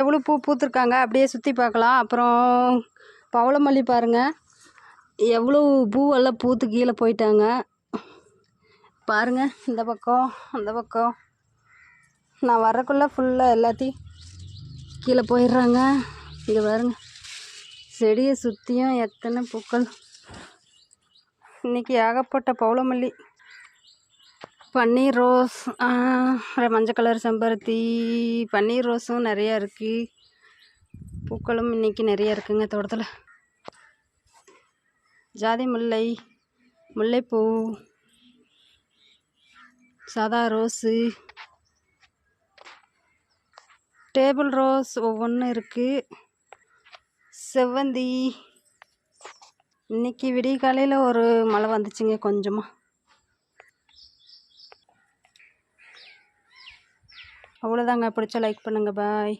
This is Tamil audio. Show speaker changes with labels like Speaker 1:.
Speaker 1: எவ்வளோ பூ பூத்துருக்காங்க அப்படியே சுற்றி பார்க்கலாம். அப்புறம் பவளமல்லி பாருங்கள், எவ்வளோ பூவெல்லாம் பூத்து கீழே போயிட்டாங்க பாருங்கள். இந்த பக்கம் அந்த பக்கம் நான் வரக்குள்ளே ஃபுல்லாக எல்லாத்தையும் கீழே போயிடுறாங்க. இங்கே பாருங்க, செடியை சுற்றியும் எத்தனை பூக்கள். இன்றைக்கி ஏகப்பட்ட பவளமல்லி, பன்னீர் ரோஸ், மஞ்சள் கலர் செம்பருத்தி, பன்னீர் ரோஸும் நிறையா இருக்குது. பூக்களும் இன்றைக்கி நிறைய இருக்குங்க தோட்டத்தில். ஜாதி முல்லை, முல்லைப்பூ, சாதா ரோஸு, டேபிள் ரோஸ் ஒவ்வொன்றும் இருக்குது. செவ்வந்தி. இன்றைக்கி விடிய காலையில் ஒரு மழை வந்துச்சுங்க கொஞ்சமாக. அவ்வளோதாங்க. பிடிச்சா லைக் பண்ணுங்கள். பாய்.